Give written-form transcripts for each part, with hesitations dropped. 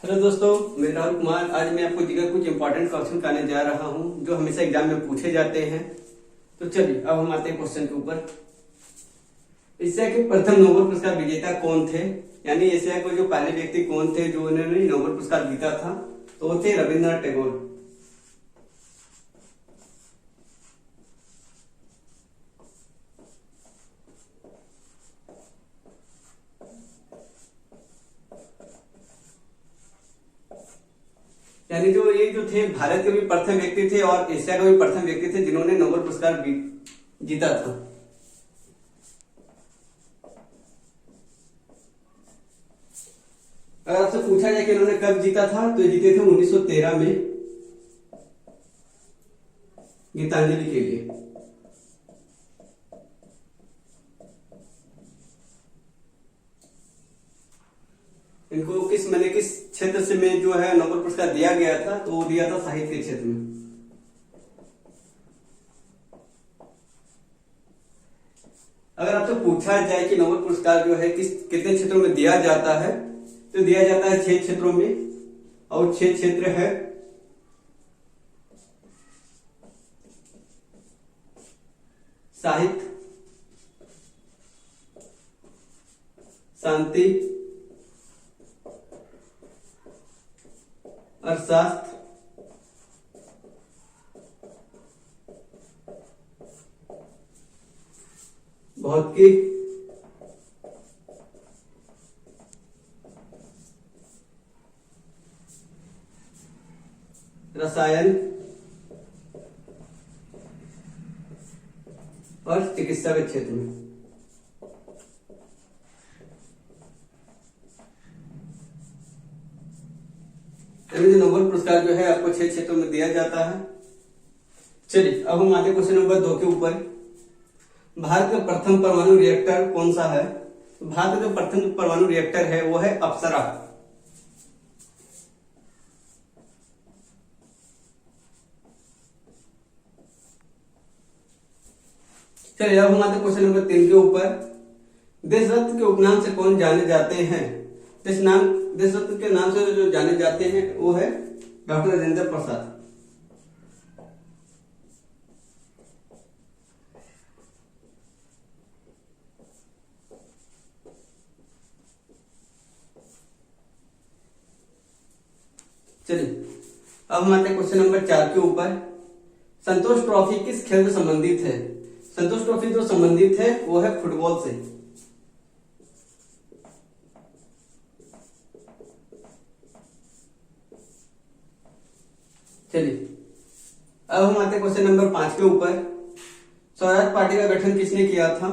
Hello दोस्तों, मैं राहुल कुमार। आज मैं आपको जीके कुछ इंपॉर्टेंट क्वेश्चन कराने जा रहा हूं जो हमेशा एग्जाम में पूछे जाते हैं। तो चलिए अब हम आते हैं क्वेश्चन के ऊपर। एशिया के प्रथम नोबेल पुरस्कार विजेता कौन थे? यानी एशिया के जो पहले व्यक्ति कौन थे जो उन्होंने नोबेल पुरस्कार जीता था? तो वो थे रविन्द्रनाथ टैगोर। यानी ये जो थे भारत के भी प्रथम व्यक्ति थे और एशिया के भी प्रथम व्यक्ति थे जिन्होंने नोबेल पुरस्कार जीता था। अगर आपसे पूछा जाए कि इन्होंने कब जीता था तो ये जीते थे 1913 में गीतांजलि के लिए। इनको किस क्षेत्र से में जो है नोबेल पुरस्कार दिया गया था? तो वो दिया था साहित्य के क्षेत्र में। अगर आपसे पूछा जाए कि नोबेल पुरस्कार जो है कितने क्षेत्रों में दिया जाता है तो दिया जाता है 6 क्षेत्रों में। और 6 क्षेत्र है साहित्य, शांति, अर्थशास्त्र, भौतिकी, रसायन और चिकित्सा के क्षेत्र में। नोबेल पुरस्कार जो है आपको 6 क्षेत्रों में दिया जाता है। चलिए अब हम आते क्वेश्चन नंबर 2 के ऊपर। भारत का प्रथम परमाणु रिएक्टर कौन सा है? भारत का जो प्रथम परमाणु रिएक्टर है वो है अप्सरा। चलिए अब हम आते क्वेश्चन नंबर 3 के ऊपर। देशरत्न के उपनाम से कौन जाने जाते हैं? देशरत्न के नाम से जो जाने जाते हैं वो है डॉक्टर राजेंद्र प्रसाद। चलिए अब हम आते हैं क्वेश्चन नंबर 4 के ऊपर। संतोष ट्रॉफी किस खेल से संबंधित है? संतोष ट्रॉफी जो संबंधित है वो है फुटबॉल से। चलिए अब हम आते हैं क्वेश्चन नंबर 5 के ऊपर। स्वराज पार्टी का गठन किसने किया था?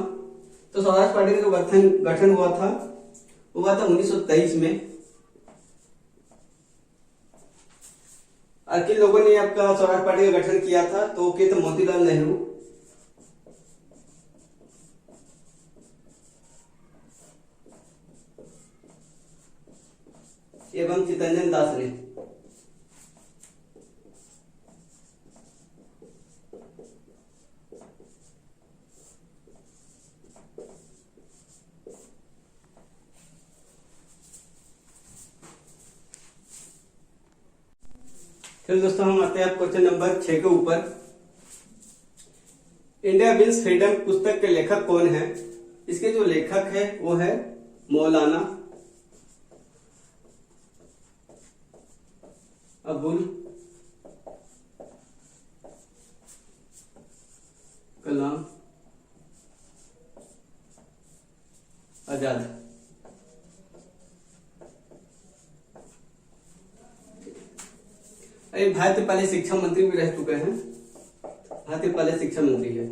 तो स्वराज पार्टी का जो गठन हुआ था वो हुआ था 1923 में। और किन लोगों ने आपका स्वराज पार्टी का गठन किया था? तो के थे मोतीलाल नेहरू एवं चितरंजन दास ने। फिर दोस्तों हम आते हैं क्वेश्चन नंबर 6 के ऊपर। इंडिया विंस फ्रीडम पुस्तक के लेखक कौन है? इसके जो लेखक है वो है मौलाना अबुल कलाम आजाद। भारत के पहले शिक्षा मंत्री भी रह चुके हैं। भारत के पहले शिक्षा मंत्री है।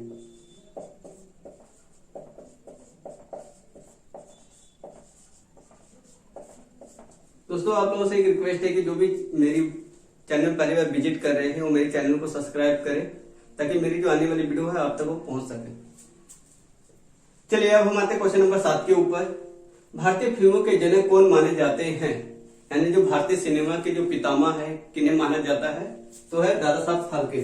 दोस्तों आप लोगों से एक रिक्वेस्ट है कि जो भी मेरी चैनल पहली बार विजिट कर रहे हैं वो मेरे चैनल को सब्सक्राइब करें ताकि मेरी जो आने वाली वीडियो है आप तक वो पहुंच सके। चलिए अब हम आते हैं क्वेश्चन नंबर 7 के ऊपर। भारतीय फिल्मों के जनक कौन माने जाते हैं? यानी जो भारतीय सिनेमा के जो पितामह है किन्हें माना जाता है? तो है दादा साहब फाल्के।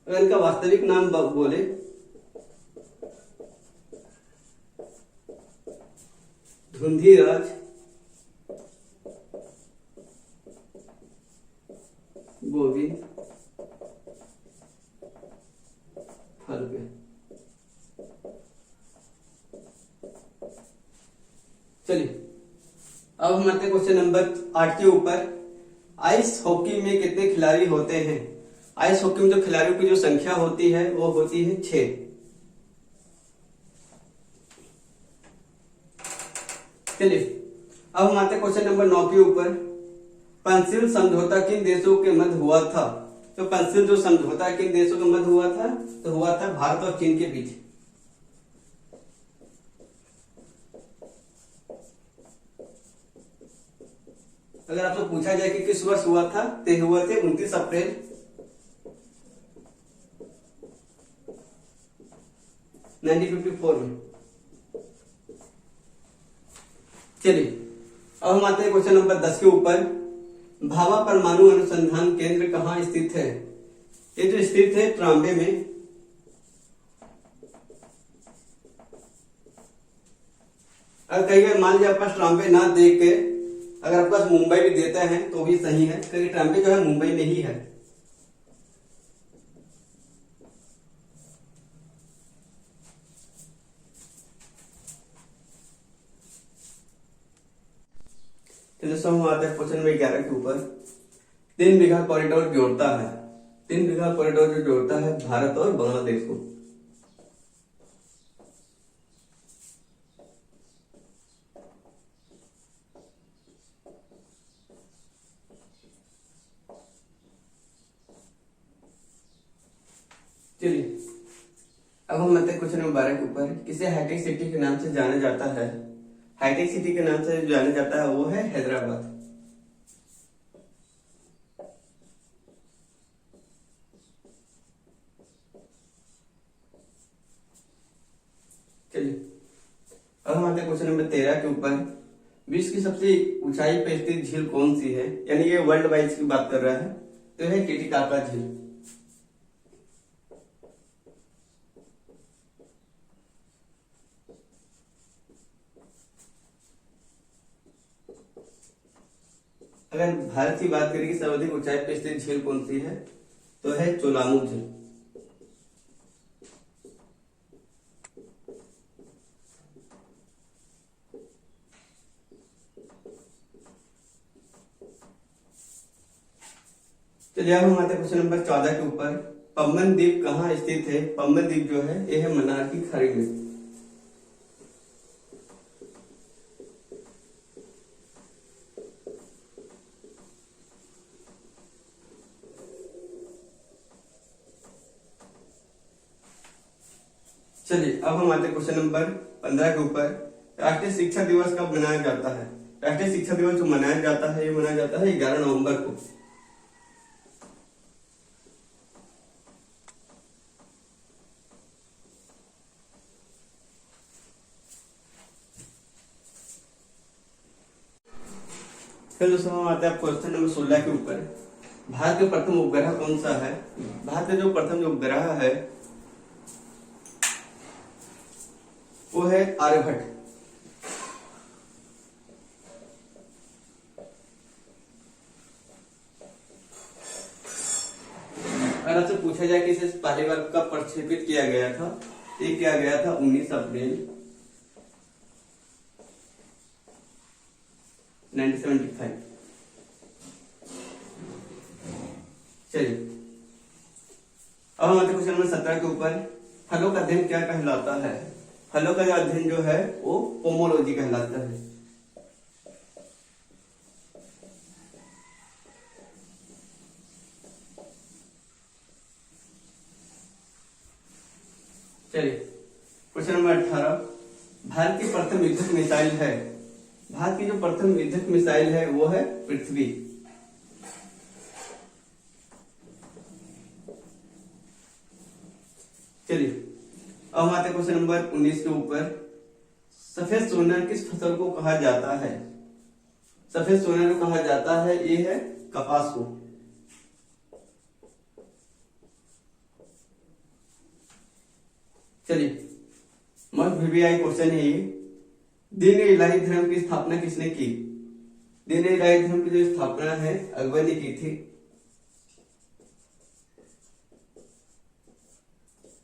अगर इनका वास्तविक नाम बोले धुंधीराज गोविंद फल्के। चलिए अब हम आते हैं क्वेश्चन नंबर 8 के ऊपर। आइस हॉकी में कितने खिलाड़ी होते हैं? आइस हॉकी में जो खिलाड़ियों की जो संख्या होती है वो होती है 6। चलिए अब हम आते हैं क्वेश्चन नंबर 9 के ऊपर। पंचशील समझौता किन देशों के मध्य हुआ था? तो पंचशील जो समझौता किन देशों के मध्य हुआ था? तो हुआ था भारत और चीन के बीच। अगर आपसे पूछा जाए कि किस वर्ष हुआ था, तो हुआ थे 29 अप्रैल 1954 में। चलिए अब हम आते हैं क्वेश्चन नंबर 10 के ऊपर। भाभा परमाणु अनुसंधान केंद्र कहाँ स्थित है? ये जो स्थित है ट्राम्बे में। अगर कहीं बार मान लीजिए आपके पास ट्राम्बे ना देख के अगर आपके पास मुंबई भी देता है तो भी सही है, क्योंकि ट्राम्बे जो है मुंबई में ही है। तो दोस्तों हम आते हैं क्वेश्चन नंबर 11 के ऊपर। 3 बीघा कॉरिडोर जोड़ता है, 3 बीघा कॉरिडोर जो जोड़ता है भारत और बांग्लादेश को। चलिए अब हम आते हैं क्वेश्चन नंबर 12 के ऊपर। किसे हाईटेक सिटी के नाम से जाना जाता है? हाईटेक सिटी के नाम से जाना जाता है वो है हैदराबाद। चलिए अब हम आते हैं क्वेश्चन नंबर 13 के ऊपर। विश्व की सबसे ऊंचाई पर स्थित झील कौन सी है? यानी ये वर्ल्ड वाइड की बात कर रहा है, तो है टिटिकाका झील। अगर भारत की बात करें कि सर्वाधिक ऊंचाई पर स्थित झील कौन सी है, तो है चोलामू झील। चलिए अब हम आते हैं क्वेश्चन नंबर 14 के ऊपर। पम्बन द्वीप कहाँ स्थित है? पम्बन द्वीप जो है ये है मन्नार की खाड़ी में। चलिए अब हम आते हैं क्वेश्चन नंबर 15 के ऊपर। राष्ट्रीय शिक्षा दिवस कब मनाया जाता है? राष्ट्रीय शिक्षा दिवस जो मनाया जाता है ये मनाया जाता है 11 नवंबर को। फिर दोस्तों हम आते हैं क्वेश्चन नंबर 16 के ऊपर। भारत का प्रथम उपग्रह कौन सा है? भारत का जो प्रथम जो उपग्रह है वो है आर्यभट्ट। अगर आपसे पूछा जाए कि इसे पहली बार कब प्रक्षेपित किया गया था, ये किया गया था 19 अप्रैल 1975। चलिए अब हम आते क्वेश्चन नंबर 17 के ऊपर। फलों का अध्ययन क्या कहलाता है? फलों का अध्ययन जो है वो पोमोलॉजी कहलाता है। चलिए क्वेश्चन नंबर 18। भारत की प्रथम युद्धक मिसाइल है, भारत की जो प्रथम युद्धक मिसाइल है वो है पृथ्वी। चलिए अब हम आते क्वेश्चन नंबर 19 के ऊपर। सफेद सोना किस फसल को कहा जाता है? सफेद सोना को कहा जाता है ये है कपास को। चलिए, मस्ट वीवीआई क्वेश्चन है ये। दीन इलाही धर्म की स्थापना किसने की? दीन इलाही धर्म की जो स्थापना है अकबर ने की थी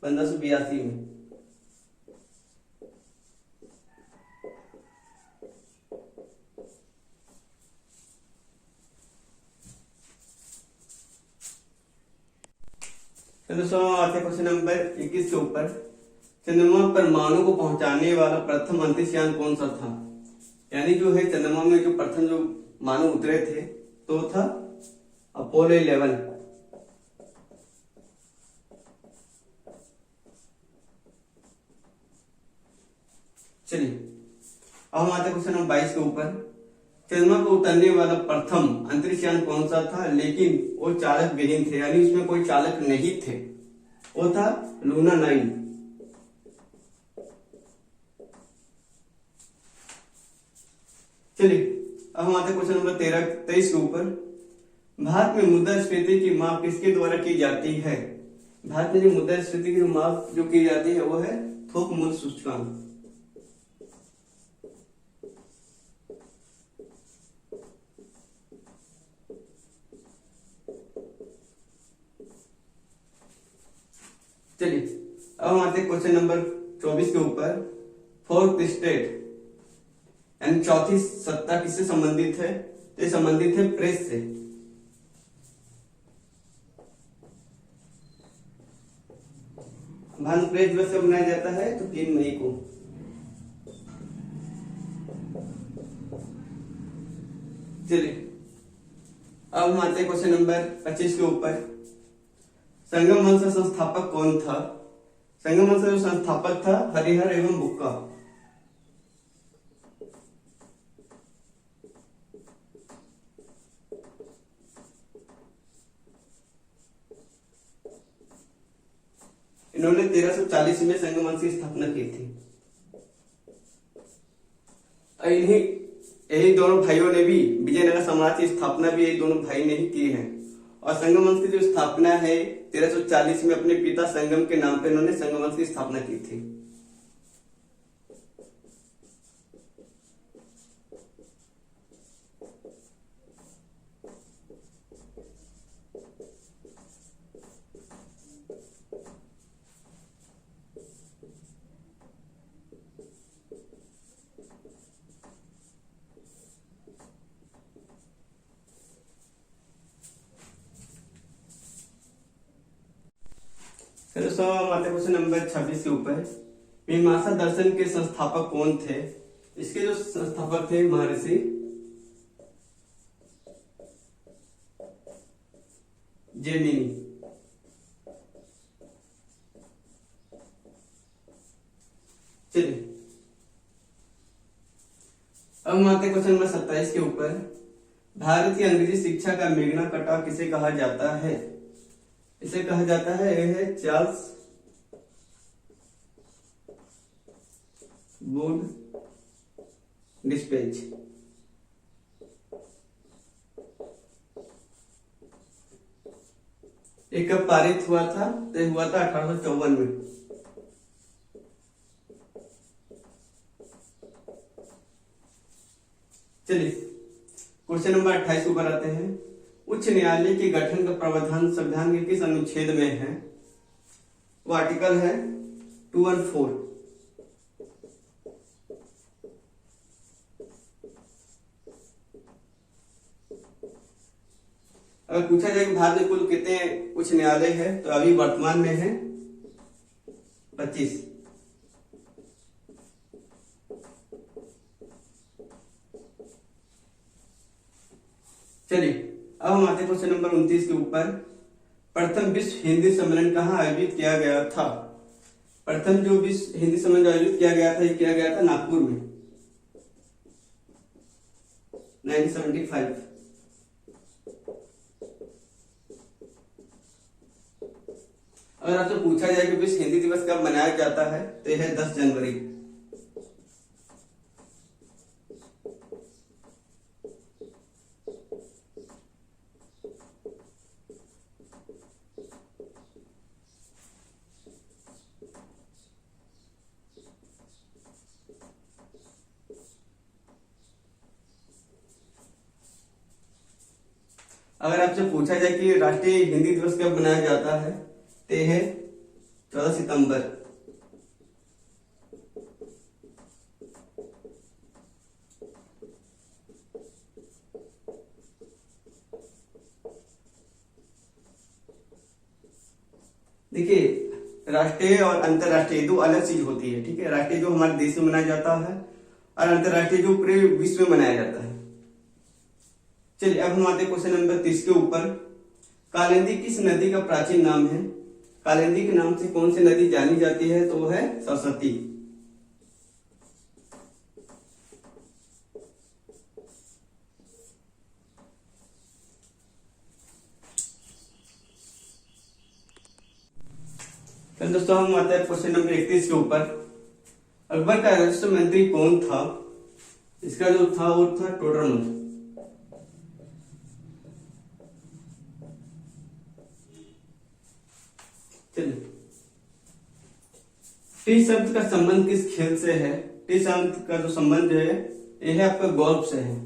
1582 में। तो दोस्तों आते क्वेश्चन नंबर 21 के ऊपर। चंद्रमा पर मानव को पहुंचाने वाला प्रथम अंतरिक्ष यान कौन सा था? यानी जो है चंद्रमा में जो प्रथम जो मानव उतरे थे तो था अपोलो 11। चलिए, अब हम आते क्वेश्चन नंबर 22 के ऊपर। चंद्रमा पर उतरने वाला प्रथम अंतरिक्ष यान कौन सा था लेकिन वो चालक विहीन थे, यानी उसमें कोई चालक नहीं थे? वो था लूना 9। चलिए, अब हम आते क्वेश्चन नंबर 23 के ऊपर। भारत में मुद्रास्फीति की माप किसके द्वारा की जाती है? भारत में जो मुद्रास्फीति की माप जो की जाती है वो है थोक मूल्य सूचकांक। चलिए, अब हम आते हैं क्वेश्चन नंबर 24 के ऊपर। फोर्थ स्टेट यानी चौथी सत्ता किससे संबंधित है? तो संबंधित है प्रेस से। भारत प्रेस दिवस कब मनाया जाता है? तो 3 मई को। चलिए, अब हम आते हैं क्वेश्चन नंबर 25 के ऊपर। संगम वंश का संस्थापक कौन था? संगम वंश का जो संस्थापक था हरिहर एवं बुक्का। इन्होंने 1340 में संगम वंश की स्थापना की थी। इन्हीं यही दोनों भाइयों ने भी विजयनगर साम्राज्य की स्थापना भी यही दोनों भाई ने ही की है। और संगम वंश की जो स्थापना है 1340 में अपने पिता संगम के नाम पर इन्होंने संगम वंश की स्थापना की थी। दोस्तों आते क्वेश्चन नंबर 26 के ऊपर। मीमांसा दर्शन के संस्थापक कौन थे? इसके जो संस्थापक थे महर्षि जैमिनी। चलिए, अब हम आते क्वेश्चन नंबर 27 के ऊपर। भारत की अंग्रेजी शिक्षा का मेघना कटा किसे कहा जाता है? इसे कहा जाता है यह है चार्ल्स वुड डिस्पेच। एक कब पारित हुआ था? तो हुआ था 1854 में। चलिए, क्वेश्चन नंबर 28 ऊपर आते हैं। उच्च न्यायालय के गठन का प्रावधान संविधान के किस अनुच्छेद में है? वो आर्टिकल है 214। अगर पूछा जाए कि भारत में कुल कितने उच्च न्यायालय है तो अभी वर्तमान में है 25। चलिए, अब हम आते हैं क्वेश्चन नंबर 29 के ऊपर। प्रथम विश्व हिंदी सम्मेलन कहाँ आयोजित किया गया था? प्रथम जो विश्व हिंदी सम्मेलन आयोजित किया गया था ये किया गया था नागपुर में 1975। अगर आपसे पूछा जाए कि विश्व हिंदी दिवस कब मनाया जाता है तो यह है 10 जनवरी। अगर आपसे पूछा जाए कि राष्ट्रीय हिंदी दिवस कब मनाया जाता है तो यह है 14 सितंबर। देखिए, राष्ट्रीय और अंतरराष्ट्रीय दो अलग चीज होती है, ठीक है। राष्ट्रीय जो हमारे देश में मनाया जाता है और अंतरराष्ट्रीय जो पूरे विश्व में मनाया जाता है। चलिए अब हम आते हैं क्वेश्चन नंबर 30 के ऊपर। कालिंदी किस नदी का प्राचीन नाम है? कालिंदी के नाम से कौन सी नदी जानी जाती है? तो वो है सरस्वती। फिर दोस्तों हम आते हैं क्वेश्चन नंबर 31 के ऊपर। अकबर का राजस्व मंत्री कौन था? इसका जो था वो था टोडरमल। चलिए, टी शब्द का संबंध किस खेल से है? टी शब्द का जो संबंध है यह है आपका गोल्फ से है।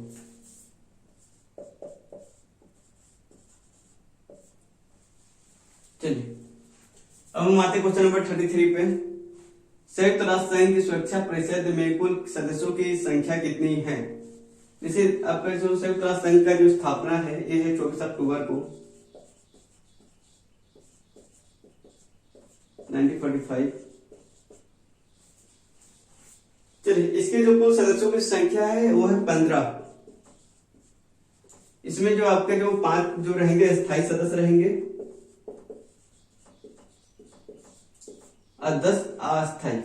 चलिए अब हम आते क्वेश्चन नंबर 33 पे। संयुक्त राष्ट्र संघ की सुरक्षा परिषद में कुल सदस्यों की संख्या कितनी है? जैसे आपका जो संयुक्त राष्ट्र संघ का जो स्थापना है ये है 24 अक्टूबर को 1945। चलिए, इसके जो कुल सदस्यों की संख्या है वो है 15। इसमें जो आपके जो 5 जो रहेंगे स्थायी सदस्य रहेंगे और 10 अस्थायी।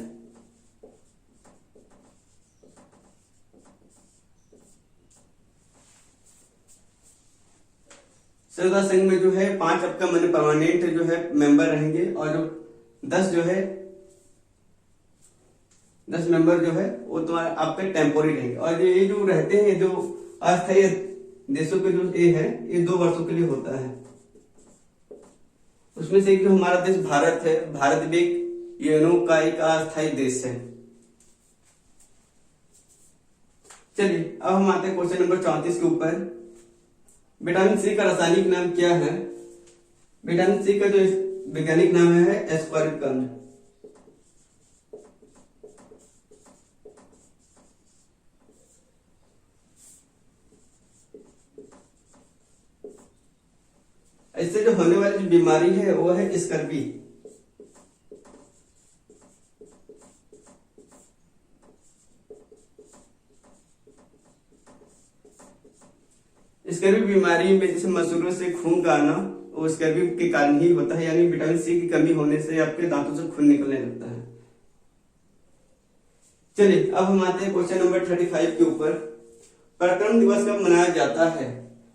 संयुक्त राष्ट्र संघ में जो है 5 आपका मैंने परमानेंट जो है मेंबर रहेंगे और जो 10 जो है 10 मेंबर जो है वो तुम्हारे आपके टेम्पोरी रहेंगे। और ये जो रहते हैं जो अस्थायी देशों के जो ये है ये 2 वर्षों के लिए होता है। उसमें से एक जो हमारा देश भारत है, भारत भी यूएनओ का एक अस्थायी देश है। चलिए अब हम आते हैं क्वेश्चन नंबर 34 के ऊपर। विटामिन सी का रासायनिक नाम क्या है? विटामिन सी का जो वैज्ञानिक नाम है एस्पार्टिक। इससे जो होने वाली जो बीमारी है वो है स्कर्वी। स्कर्वी बीमारी में जैसे मसूड़ों से खून का आना वो स्कर्वी के कारण ही होता है, यानी विटामिन सी की कमी होने से आपके दांतों से खून निकलने लगता है। चलिए अब हम आते हैं क्वेश्चन नंबर 35 के ऊपर। पराक्रम दिवस कब मनाया जाता है?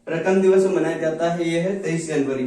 पराक्रम दिवस मनाया जाता है यह है 23 जनवरी।